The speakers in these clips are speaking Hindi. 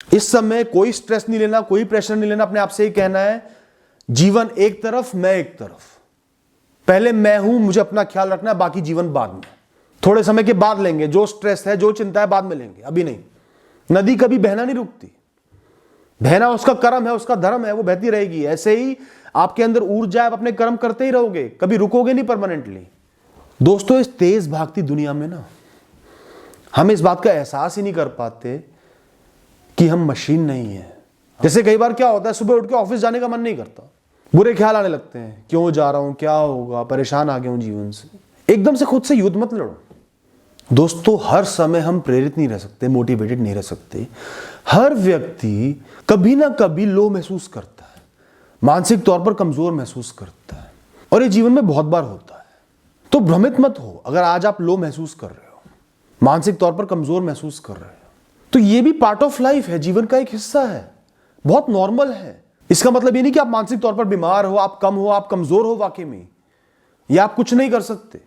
इस समय कोई स्ट्रेस नहीं लेना, कोई प्रेशर नहीं लेना, अपने आप से ही कहना है जीवन एक तरफ, मैं एक तरफ। पहले मैं हूं, मुझे अपना ख्याल रखना है, बाकी जीवन बाद में, थोड़े समय के बाद लेंगे। जो स्ट्रेस है, जो चिंता है, बाद में लेंगे, अभी नहीं। नदी कभी बहना नहीं रुकती, बहना उसका कर्म है, उसका धर्म है, वो बहती रहेगी। ऐसे ही आपके अंदर ऊर्जा है, आप अपने कर्म करते ही रहोगे, कभी रुकोगे नहीं परमानेंटली। दोस्तों, इस तेज भागती दुनिया में ना हम इस बात का एहसास ही नहीं कर पाते कि हम मशीन नहीं है। जैसे कई बार क्या होता है, सुबह उठ के ऑफिस जाने का मन नहीं करता, बुरे ख्याल आने लगते हैं, क्यों जा रहा हूं, क्या होगा, परेशान आ गया हूं जीवन से। एकदम से खुद से युद्ध मत लड़ो। दोस्तों, हर समय हम प्रेरित नहीं रह सकते, मोटिवेटेड नहीं रह सकते। हर व्यक्ति कभी ना कभी लो महसूस करता है, मानसिक तौर पर कमजोर महसूस करता है, और ये जीवन में बहुत बार होता है। तो भ्रमित मत हो अगर आज आप लो महसूस कर रहे हो, मानसिक तौर पर कमजोर महसूस कर रहे हो, तो ये भी पार्ट ऑफ लाइफ है, जीवन का एक हिस्सा है, बहुत नॉर्मल है। इसका मतलब ये नहीं कि आप मानसिक तौर पर बीमार हो, आप कम हो, आप कमजोर हो वाकई में, या आप कुछ नहीं कर सकते,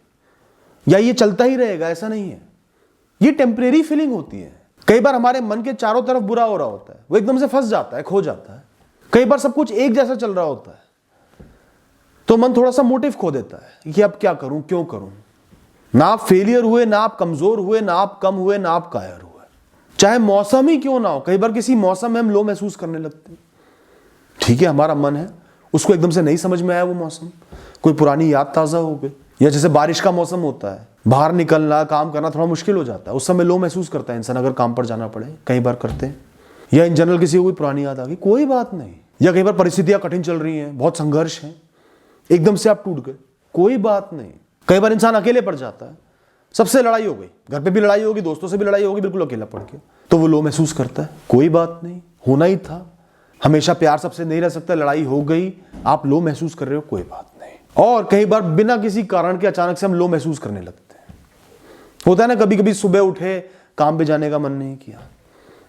या ये चलता ही रहेगा, ऐसा नहीं है। ये टेम्परेरी फीलिंग होती है। कई बार हमारे मन के चारों तरफ बुरा हो रहा होता है, वो एकदम से फंस जाता है, खो जाता है। कई बार सब कुछ एक जैसा चल रहा होता है, तो मन थोड़ा सा मोटिव खो देता है कि अब क्या करूं, क्यों करूं। ना आप फेलियर हुए, ना आप कमजोर हुए, ना आप कम हुए, ना आप कायर हुए। चाहे मौसम ही क्यों ना हो, कई बार किसी मौसम में हम लो महसूस करने लगते हैं। ठीक है, हमारा मन है, उसको एकदम से नहीं समझ में आया वो मौसम, कोई पुरानी याद ताजा हो गई, या जैसे बारिश का मौसम होता है, बाहर निकलना, काम करना थोड़ा मुश्किल हो जाता है, उस समय लो महसूस करता है इंसान, अगर काम पर जाना पड़े, कई बार करते हैं। या इन जनरल किसी को कोई पुरानी याद आ गई, कोई बात नहीं। या कई बार परिस्थितियां कठिन चल रही हैं, बहुत संघर्ष है, एकदम से आप टूट गए, कोई बात नहीं। कई बार इंसान अकेले पड़ जाता है, सबसे लड़ाई हो गई, घर पे भी लड़ाई होगी, दोस्तों से भी लड़ाई होगी, बिल्कुल अकेला पड़ गया, तो वो लो महसूस करता है। कोई बात नहीं, होना ही था, हमेशा प्यार सबसे नहीं रह सकता, लड़ाई हो गई, आप लो महसूस कर रहे हो, कोई बात नहीं। और कई बार बिना किसी कारण के अचानक से हम लो महसूस करने लगते हैं। होता है ना, कभी कभी सुबह उठे, काम पे जाने का मन नहीं किया,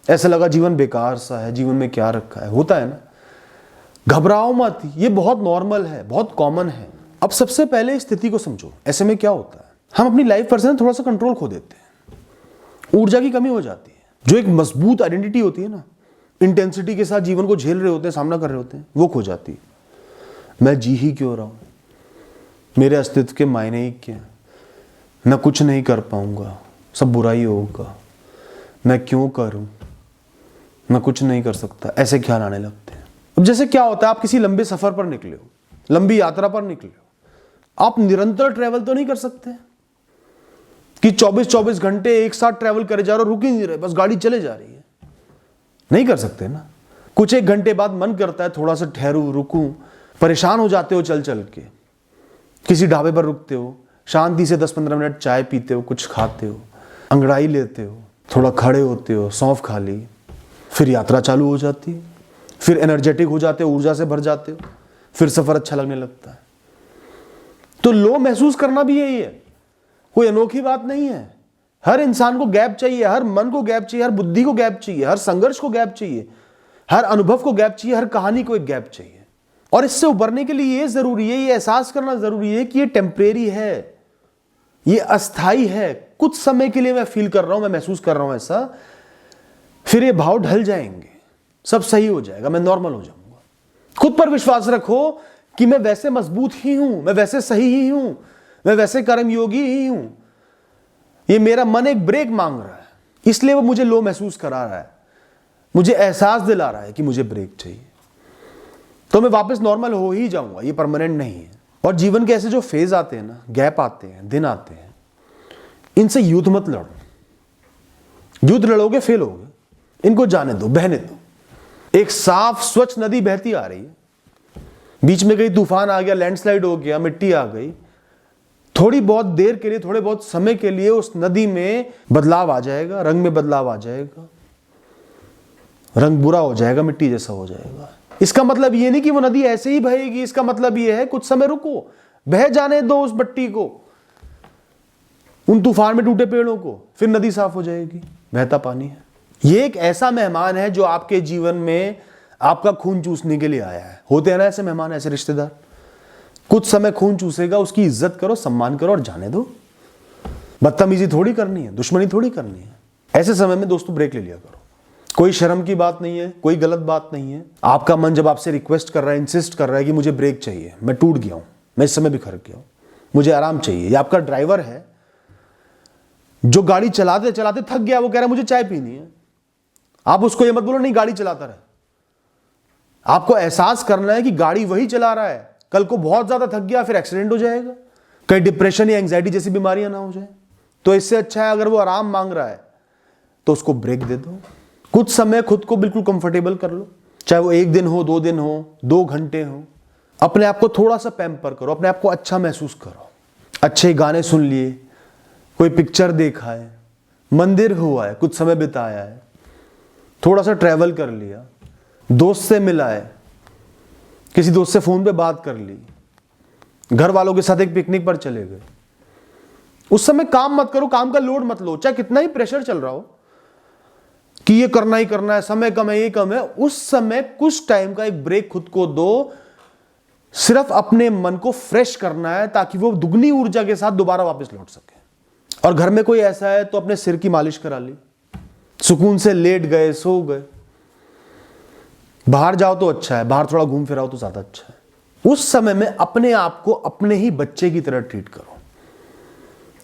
ऐसा लगा जीवन बेकार सा है, जीवन में क्या रखा है, होता है ना। घबराओ मत, ये बहुत नॉर्मल है, बहुत कॉमन है। अब सबसे पहले स्थिति को समझो। ऐसे में क्या होता है, हम अपनी लाइफ पर से थोड़ा सा कंट्रोल खो देते हैं, ऊर्जा की कमी हो जाती है। जो एक मजबूत आइडेंटिटी होती है ना, इंटेंसिटी के साथ जीवन को झेल रहे होते हैं, सामना कर रहे होते हैं, वो खो जाती है। मैं जी ही क्यों रहा हूं, मेरे अस्तित्व के मायने ही क्या, मैं कुछ नहीं कर पाऊंगा, सब बुरा ही होगा, मैं क्यों करूं, मैं कुछ नहीं कर सकता, ऐसे ख्याल आने लगते हैं। अब जैसे क्या होता है, आप किसी लंबे सफर पर निकले हो, लंबी यात्रा पर निकले हो, आप निरंतर ट्रेवल तो नहीं कर सकते कि 24-24 घंटे एक साथ ट्रेवल करे जा रहे हो, रुक ही नहीं रहे, बस गाड़ी चले जा रही है, नहीं कर सकते ना। कुछ एक घंटे बाद मन करता है थोड़ा सा ठहरूं, रुकूं, परेशान हो जाते हो चल चल के, किसी ढाबे पर रुकते हो, शांति से 10-15 मिनट चाय पीते हो, कुछ खाते हो, अंगड़ाई लेते हो, थोड़ा खड़े होते हो, सौंफ खा ली, फिर यात्रा चालू हो जाती है, फिर एनर्जेटिक हो जाते हो, ऊर्जा से भर जाते हो, फिर सफर अच्छा लगने लगता है। तो लो महसूस करना भी यही है, कोई अनोखी बात नहीं है। हर इंसान को गैप चाहिए, हर मन को गैप चाहिए, हर बुद्धि को गैप चाहिए, हर संघर्ष को गैप चाहिए, हर अनुभव को गैप चाहिए, हर कहानी को एक गैप चाहिए। और इससे उभरने के लिए ये जरूरी है, ये एहसास करना जरूरी है कि ये टेम्परेरी है, ये अस्थाई है। कुछ समय के लिए मैं फील कर रहा हूं, मैं महसूस कर रहा हूं ऐसा, फिर ये भाव ढल जाएंगे, सब सही हो जाएगा, मैं नॉर्मल हो जाऊंगा। खुद पर विश्वास रखो कि मैं वैसे मजबूत ही हूं, मैं वैसे सही ही हूं, मैं वैसे कर्मयोगी ही हूं। ये मेरा मन एक ब्रेक मांग रहा है, इसलिए वो मुझे लो महसूस करा रहा है, मुझे एहसास दिला रहा है कि मुझे ब्रेक चाहिए, तो मैं वापस नॉर्मल हो ही जाऊंगा, ये परमानेंट नहीं है। और जीवन के ऐसे जो फेज आते हैं ना, गैप आते हैं, दिन आते हैं, इनसे युद्ध मत लड़ो। युद्ध लड़ोगे फेल होगे, इनको जाने दो, बहने दो। एक साफ स्वच्छ नदी बहती आ रही है, बीच में कहीं तूफान आ गया, लैंडस्लाइड हो गया, मिट्टी आ गई, थोड़ी बहुत देर के लिए, थोड़े बहुत समय के लिए उस नदी में बदलाव आ जाएगा, रंग में बदलाव आ जाएगा, रंग बुरा हो जाएगा, मिट्टी जैसा हो जाएगा। इसका मतलब ये नहीं कि वो नदी ऐसे ही बहेगी, इसका मतलब ये है कुछ समय रुको, बह जाने दो उस मट्टी को, उन तूफान में टूटे पेड़ों को, फिर नदी साफ हो जाएगी, बहता पानी है। ये एक ऐसा मेहमान है जो आपके जीवन में आपका खून चूसने के लिए आया है। होते हैं ना ऐसे मेहमान, ऐसे रिश्तेदार, कुछ समय खून चूसेगा, उसकी इज्जत करो, सम्मान करो और जाने दो। बदतमीजी थोड़ी करनी है, दुश्मनी थोड़ी करनी है। ऐसे समय में दोस्तों ब्रेक ले लिया करो, कोई शर्म की बात नहीं है, कोई गलत बात नहीं है। आपका मन जब आपसे रिक्वेस्ट कर रहा है, इंसिस्ट कर रहा है कि मुझे ब्रेक चाहिए, मैं टूट गया हूं, मैं इस समय बिखर गया हूं, मुझे आराम चाहिए, या आपका ड्राइवर है जो गाड़ी चलाते चलाते थक गया, वो कह रहा है मुझे चाय पीनी है, आप उसको ये मत बोलो नहीं गाड़ी चलाता रहे। आपको एहसास करना है कि गाड़ी वही चला रहा है, कल को बहुत ज्यादा थक गया फिर एक्सीडेंट हो जाएगा, कहीं डिप्रेशन या एंग्जाइटी जैसी बीमारियां ना हो जाए। तो इससे अच्छा है अगर वो आराम मांग रहा है तो उसको ब्रेक दे दो, कुछ समय खुद को बिल्कुल कंफर्टेबल कर लो, चाहे वो 1 दिन हो, 2 दिन हो, 2 घंटे हो। अपने आप को थोड़ा सा पैम्पर करो, अपने आप को अच्छा महसूस करो, अच्छे गाने सुन लिए, कोई पिक्चर देखा है, मंदिर हुआ है, कुछ समय बिताया है, थोड़ा सा ट्रैवल कर लिया, दोस्त से मिला है, किसी दोस्त से फोन पे बात कर ली, घर वालों के साथ एक पिकनिक पर चले गए। उस समय काम मत करो, काम का लोड मत लो, चाहे कितना ही प्रेशर चल रहा हो कि ये करना ही करना है, समय कम है, ये कम है, उस समय कुछ टाइम का एक ब्रेक खुद को दो। सिर्फ अपने मन को फ्रेश करना है ताकि वो दुगनी ऊर्जा के साथ दोबारा वापस लौट सके। और घर में कोई ऐसा है तो अपने सिर की मालिश करा ली, सुकून से लेट गए, सो गए। बाहर जाओ तो अच्छा है, बाहर थोड़ा घूम फिराओ तो ज्यादा अच्छा है। उस समय में अपने आप को अपने ही बच्चे की तरह ट्रीट करो।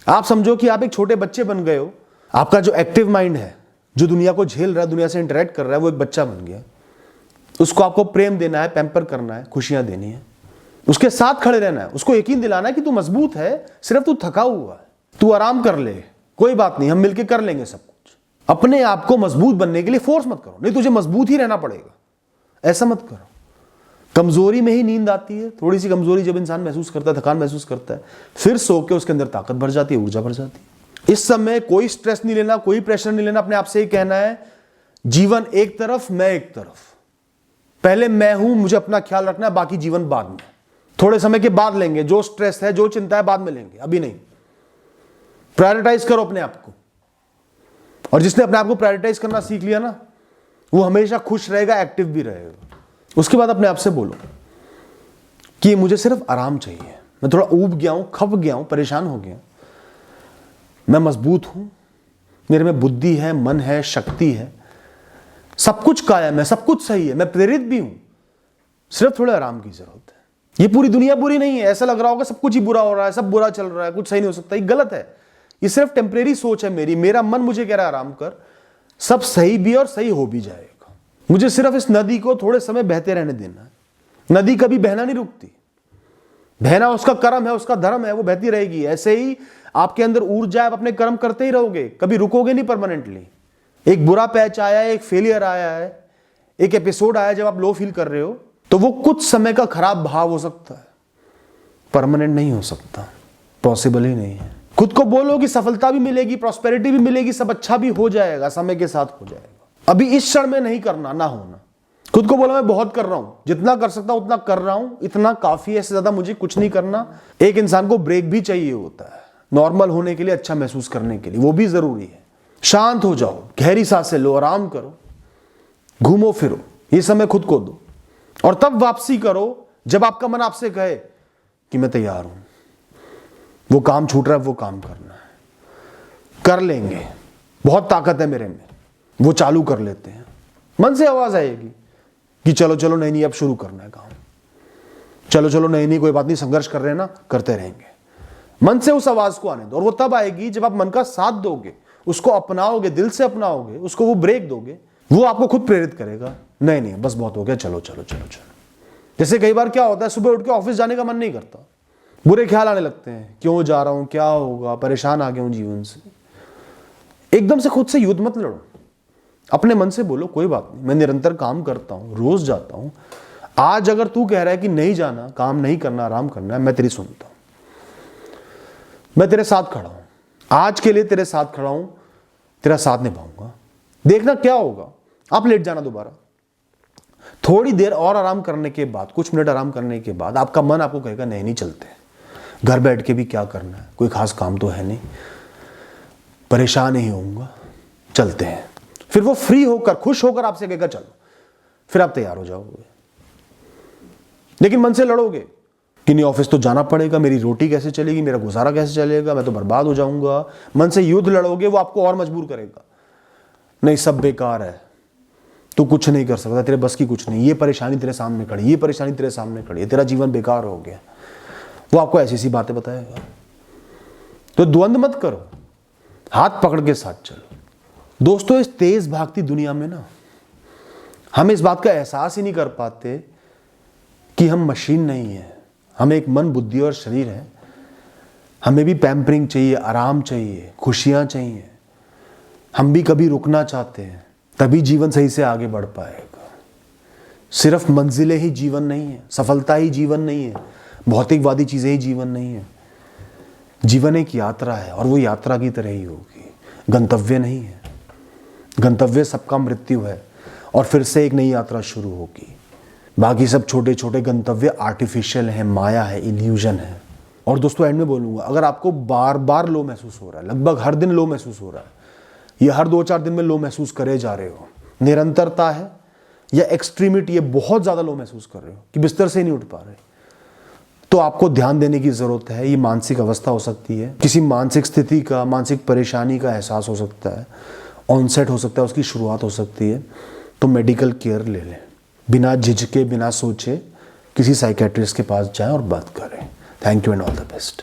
आप समझो कि आप एक छोटे बच्चे बन गए हो, आपका जो एक्टिव माइंड है, जो दुनिया को झेल रहा है, दुनिया से इंटरेक्ट कर रहा है, वो एक बच्चा बन गया। उसको आपको प्रेम देना है, पैम्पर करना है, खुशियां देनी है, उसके साथ खड़े रहना है, उसको यकीन दिलाना है कि तू मजबूत है, सिर्फ तू थका हुआ है, तू आराम कर ले, कोई बात नहीं, हम मिलके कर लेंगे सब कुछ। अपने आप को मजबूत बनने के लिए फोर्स मत करो, नहीं तुझे मजबूत ही रहना पड़ेगा, ऐसा मत करो। कमजोरी में ही नींद आती है, थोड़ी सी कमजोरी जब इंसान महसूस करता है, थकान महसूस करता है, फिर सो के उसके अंदर ताकत भर जाती है, ऊर्जा भर जाती है। इस समय कोई स्ट्रेस नहीं लेना, कोई प्रेशर नहीं लेना, अपने आप से ही कहना है जीवन एक तरफ, मैं एक तरफ। पहले मैं हूं, मुझे अपना ख्याल रखना है, बाकी जीवन बाद में, थोड़े समय के बाद लेंगे, जो स्ट्रेस है, जो चिंता है बाद में लेंगे, अभी नहीं। प्रायोरिटाइज करो अपने आप को, और जिसने अपने आप को प्रायोरिटाइज करना सीख लिया ना, वो हमेशा खुश रहेगा, एक्टिव भी रहेगा। उसके बाद अपने आप से बोलो कि मुझे सिर्फ आराम चाहिए, मैं थोड़ा ऊब गया हूं, खप गया हूं, परेशान हो गया, मैं मजबूत हूं, मेरे में बुद्धि है, मन है, शक्ति है, सब कुछ कायम है, सब कुछ सही है, मैं प्रेरित भी हूं, सिर्फ थोड़े आराम की जरूरत है। ये पूरी दुनिया बुरी नहीं है, ऐसा लग रहा होगा सब कुछ ही बुरा हो रहा है, सब बुरा चल रहा है, कुछ सही नहीं हो सकता, ये गलत है। ये सिर्फ टेम्परेरी सोच है मेरी, मेरा मन मुझे कह रहा है आराम कर, सब सही भी और सही हो भी जाएगा। मुझे सिर्फ इस नदी को थोड़े समय बहते रहने देना है। नदी कभी बहना नहीं रुकती, बहना उसका कर्म है, उसका धर्म है, वो बहती रहेगी। ऐसे ही आपके अंदर ऊर्जा, आप अपने कर्म करते ही रहोगे, कभी रुकोगे नहीं परमानेंटली। एक बुरा पैच आया है, एक फेलियर आया है, एक एपिसोड आया जब आप लो फील कर रहे हो, तो वो कुछ समय का खराब भाव हो सकता है, परमानेंट नहीं हो सकता, पॉसिबल ही नहीं है। खुद को बोलो कि सफलता भी मिलेगी, प्रॉस्पेरिटी भी मिलेगी, सब अच्छा भी हो जाएगा, समय के साथ हो जाएगा, अभी इस क्षण में नहीं करना, ना होना। खुद को बोलो मैं बहुत कर रहा हूं, जितना कर सकता हूं उतना कर रहा हूं, इतना काफी है, इससे ज्यादा मुझे कुछ नहीं करना। एक इंसान को ब्रेक भी चाहिए होता है, नॉर्मल होने के लिए, अच्छा महसूस करने के लिए, वो भी जरूरी है। शांत हो जाओ, गहरी सांसें लो, आराम करो, घूमो फिरो, ये समय खुद को दो, और तब वापसी करो जब आपका मन आपसे कहे कि मैं तैयार हूं, वो काम छूट रहा है, वो काम करना है, कर लेंगे, बहुत ताकत है मेरे में, वो चालू कर लेते हैं। मन से आवाज आएगी कि चलो चलो, नहीं नहीं अब शुरू करना है काम, चलो चलो, नहीं नहीं कोई बात नहीं, संघर्ष कर रहे हैं ना, करते रहेंगे। मन से उस आवाज को आने दो, और वो तब आएगी जब आप मन का साथ दोगे, उसको अपनाओगे, दिल से अपनाओगे, उसको वो ब्रेक दोगे, वो आपको खुद प्रेरित करेगा, नहीं नहीं बस बहुत हो गया, चलो चलो चलो चलो। जैसे कई बार क्या होता है, सुबह उठ के ऑफिस जाने का मन नहीं करता, बुरे ख्याल आने लगते हैं, क्यों जा रहा हूं, क्या होगा, परेशान आ गया हूं जीवन से। एकदम से खुद से युद्ध मत लड़ो, अपने मन से बोलो कोई बात नहीं, मैं निरंतर काम करता हूं, रोज जाता हूं, आज अगर तू कह रहा है कि नहीं जाना, काम नहीं करना, आराम करना है, मैं तेरी सुनता हूं, मैं तेरे साथ खड़ा हूं, आज के लिए तेरे साथ खड़ा हूं, तेरा साथ निभाऊंगा। देखना क्या होगा, आप लेट जाना दोबारा, थोड़ी देर और आराम करने के बाद, कुछ मिनट आराम करने के बाद आपका मन आपको कहेगा नहीं नहीं चलते, घर बैठ के भी क्या करना है, कोई खास काम तो है नहीं, परेशान ही होऊंगा, चलते हैं। फिर वो फ्री होकर, खुश होकर आपसे कहेगा चलो, फिर आप तैयार हो जाओगे। लेकिन मन से लड़ोगे कि नहीं ऑफिस तो जाना पड़ेगा, मेरी रोटी कैसे चलेगी, मेरा गुजारा कैसे चलेगा, मैं तो बर्बाद हो जाऊंगा, मन से युद्ध लड़ोगे, वो आपको और मजबूर करेगा, नहीं सब बेकार है, तू कुछ नहीं कर सकता, तेरे बस की कुछ नहीं, ये परेशानी तेरे सामने खड़ी, ये परेशानी तेरे सामने खड़ी है, तेरा जीवन बेकार हो गया। वो आपको ऐसी ऐसी बातें बताएगा। तो द्वंद्व मत करो, हाथ पकड़ के साथ चलो। दोस्तों, इस तेज भागती दुनिया में ना हम इस बात का एहसास ही नहीं कर पाते कि हम मशीन नहीं है, हमें एक मन, बुद्धि और शरीर है। हमें भी पैम्परिंग चाहिए, आराम चाहिए, खुशियां चाहिए। हम भी कभी रुकना चाहते हैं, तभी जीवन सही से आगे बढ़ पाएगा। सिर्फ मंजिलें ही जीवन नहीं है, सफलता ही जीवन नहीं है, भौतिकवादी चीजें ही जीवन नहीं है। जीवन एक यात्रा है और वो यात्रा की तरह ही होगी, गंतव्य नहीं है। गंतव्य सबका मृत्यु है और फिर से एक नई यात्रा शुरू होगी। बाकी सब छोटे छोटे गंतव्य आर्टिफिशियल हैं, माया है, इल्यूजन है। और दोस्तों, एंड में बोलूंगा, अगर आपको बार बार लो महसूस हो रहा है, लगभग हर दिन लो महसूस हो रहा है, ये हर 2-4 दिन में लो महसूस करे जा रहे हो, निरंतरता है या एक्सट्रीमिटी, ये बहुत ज्यादा लो महसूस कर रहे हो कि बिस्तर से नहीं उठ पा रहे, तो आपको ध्यान देने की जरूरत है। ये मानसिक अवस्था हो सकती है, किसी मानसिक स्थिति का, मानसिक परेशानी का एहसास हो सकता है, ऑनसेट हो सकता है, उसकी शुरुआत हो सकती है। तो मेडिकल केयर ले लें, बिना झिझके, बिना सोचे किसी साइकेट्रिस्ट के पास जाएं और बात करें। Thank you and all the best.